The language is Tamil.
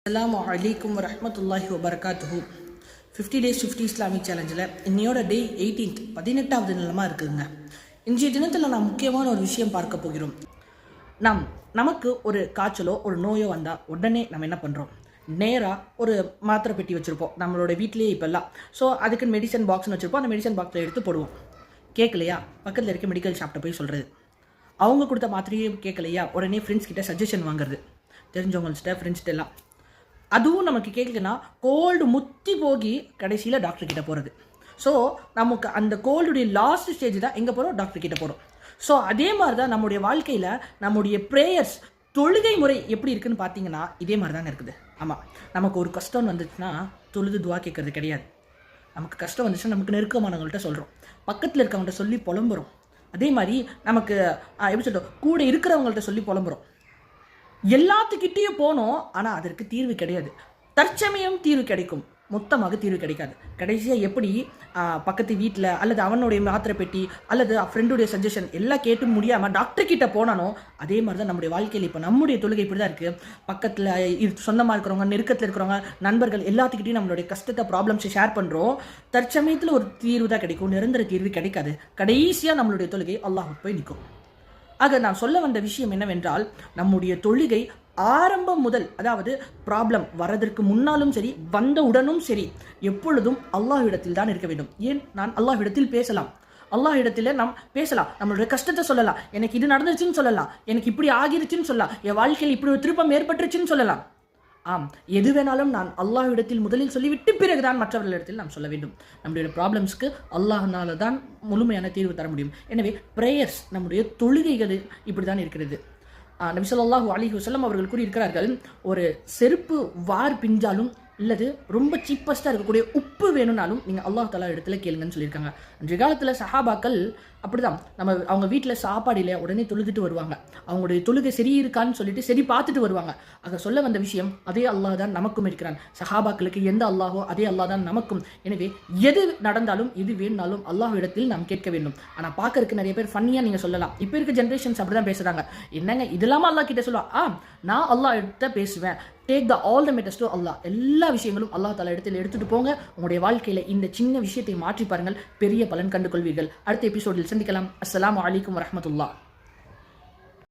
அஸ்ஸலாமு அலைக்கும் வரஹ்மத்துல்லாஹி வபரகாத்துஹு. 50 days 50 இஸ்லாமிக் சேலஞ்சில் இன்னையோட டே 18th 18வது நிலமாக இருக்குதுங்க. இன்றைய தினத்தில் நாம் முக்கியமான ஒரு விஷயம் பார்க்க போகிறோம். நமக்கு ஒரு காய்ச்சலோ ஒரு நோயோ வந்தால் உடனே நம்ம என்ன பண்ணுறோம்? நேராக ஒரு மாத்திரை பெட்டி வச்சுருப்போம் நம்மளோட வீட்லேயே இப்போல்லாம். ஸோ அதுக்கு மெடிசன் பாக்ஸ்னு வச்சுருப்போம். அந்த மெடிசன் பாக்ஸில் எடுத்து போடுவோம். கேட்கலையா பக்கத்தில் இருக்க மெடிக்கல் ஷாப்ட்ட போய் சொல்கிறது. அவங்க கொடுத்த மாத்திரையே கேட்கலையா உடனே ஃப்ரெண்ட்ஸ் கிட்ட சஜஷன் வாங்குறது. தெரிஞ்சவங்கள்ட்ட ஃப்ரெண்ட்ஸ்கிட்ட எல்லாம். அதுவும் நமக்கு கேட்கலன்னா கோல்டு முத்தி போகி கடைசியில் டாக்டர் கிட்ட போகிறது. ஸோ நமக்கு அந்த கோல்டுடைய லாஸ்ட் ஸ்டேஜ் தான் எங்கே போகிறோம்? டாக்டர் கிட்ட போகிறோம். ஸோ அதே மாதிரி தான் நம்முடைய வாழ்க்கையில் நம்முடைய ப்ரேயர்ஸ் தொழுகை முறை எப்படி இருக்குன்னு பார்த்தீங்கன்னா இதே மாதிரி தாங்க இருக்குது. ஆமாம், நமக்கு ஒரு கஷ்டம் வந்துச்சுன்னா தொழுது துவா கேட்கறது கிடையாது. நமக்கு கஷ்டம் வந்துச்சுன்னா நமக்கு நெருக்கமானவங்கள்ட்ட சொல்கிறோம், பக்கத்தில் இருக்கவங்கள்ட்ட சொல்லி புலம்புறோம். அதே மாதிரி நமக்கு எப்படி சொல்கிறோம், கூட இருக்கிறவங்கள்ட்ட சொல்லி புலம்புறோம். எல்லாத்துக்கிட்டேயும் போனோம், ஆனால் அதற்கு தீர்வு கிடையாது. தற்சமயம் தீர்வு கிடைக்கும், மொத்தமாக தீர்வு கிடைக்காது. கடைசியாக எப்படி பக்கத்து வீட்டில் அல்லது அவனுடைய மாத்திரை பெட்டி அல்லது ஃப்ரெண்டுடைய சஜஷன் எல்லாம் கேட்டு முடியாமல் டாக்டர் கிட்ட போனானோ அதே மாதிரி தான் நம்முடைய வாழ்க்கையில் இப்போ நம்முடைய தொழுகை இப்படி தான் இருக்குது. பக்கத்தில் சொந்தமாக இருக்கிறவங்க, நெருக்கத்தில் இருக்கிறவங்க, நண்பர்கள் எல்லாத்துக்கிட்டையும் நம்மளுடைய கஷ்டத்தை ப்ராப்ளம்ஸை ஷேர் பண்ணுறோம். தற்சமயத்தில் ஒரு தீர்வு தான் கிடைக்கும், நிரந்தர தீர்வு கிடைக்காது. கடைசியாக நம்மளுடைய தொழுகை அல்லாஹ்வுக்கு போய் நிற்கும். ஆக நான் சொல்ல வந்த விஷயம் என்னவென்றால், நம்முடைய தொழுகை ஆரம்பம் முதல், அதாவது ப்ராப்ளம் வரதற்கு முன்னாலும் சரி வந்தவுடனும் சரி எப்பொழுதும் அல்லாஹ்விடத்தில் தான் இருக்க வேண்டும். ஏன்? நான் அல்லாஹ்விடத்தில் பேசலாம், அல்லாஹ்விடத்தில் நாம் பேசலாம், நம்மளுடைய கஷ்டத்தை சொல்லலாம், எனக்கு இது நடந்துச்சுன்னு சொல்லலாம், எனக்கு இப்படி ஆகிருச்சுன்னு சொல்லலாம், என் வாழ்க்கையில் இப்படி ஒரு திருப்பம் ஏற்பட்டுருச்சுன்னு சொல்லலாம். ஆம், எது வேணாலும் நான் அல்லாஹ்விடத்தில் முதலில் சொல்லிவிட்டு பிறகுதான் மற்றவர்களிடத்தில் நாம் சொல்ல வேண்டும். நம்முடைய ப்ராப்ளம்ஸ்க்கு அல்லாஹ்னால தான் முழுமையான தீர்வு தர முடியும். எனவே ப்ரேயர்ஸ், நம்முடைய தொழுகைகள் இப்படி தான் இருக்கிறது. நபி ஸல்லல்லாஹு அலைஹி வஸல்லம் அவர்கள் கூறியிருக்கிறார்கள், ஒரு செருப்பு வார் பிஞ்சாலும் இல்லது ரொம்ப சீப்பஸ்ட்டாக இருக்கக்கூடிய உப்பு வேணும்னாலும் நீங்கள் அல்லாஹ் தஆலா இடத்துல கேளுங்கன்னு சொல்லியிருக்காங்க. அன்றைய காலத்தில் சஹாபாக்கள் அப்படிதான், அவங்க வீட்டில் சாப்பாடு இல்லை உடனே தொழுதுட்டு வருவாங்க. அவங்களுடைய தொழுகை சரி இருக்கான்னு சொல்லிட்டு சரி பார்த்துட்டு வருவாங்க. ஆக சொல்ல வந்த விஷயம், அதே அல்லாஹ் தான் நமக்கும் இருக்கிறான். சஹாபாக்களுக்கு எந்த அல்லாஹோ அதே அல்லாஹ் தான் நமக்கும். எனவே எது நடந்தாலும் எது வேணுனாலும் அல்லாஹ் இடத்தில் நாம் கேட்க வேண்டும். ஆனால் பார்க்கறதுக்கு நிறைய பேர் ஃபன்னியாக நீங்கள் சொல்லலாம், இப்போ இருக்க ஜென்ரேஷன்ஸ் அப்படி தான் பேசுகிறாங்க. என்னங்க இதெல்லாமா அல்லாஹ் கிட்ட சொல்லுவா? நான் அல்லாஹ் எடுத்த பேசுவேன். Take the all the matters to Allah. எல்லா விஷயங்களும் அல்லாஹ் தஆலா இடத்தில் எடுத்துகிட்டு போங்க. உங்களுடைய வாழ்க்கையில் இந்த சின்ன விஷயத்தை மாற்றி பாருங்கள், பெரிய பலன் கண்டு கொள்வீர்கள். அடுத்த எபிசோடில் சந்திக்கலாம். அஸ்ஸலாமு அலைக்கும் வரஹ்மத்துல்லாஹ்.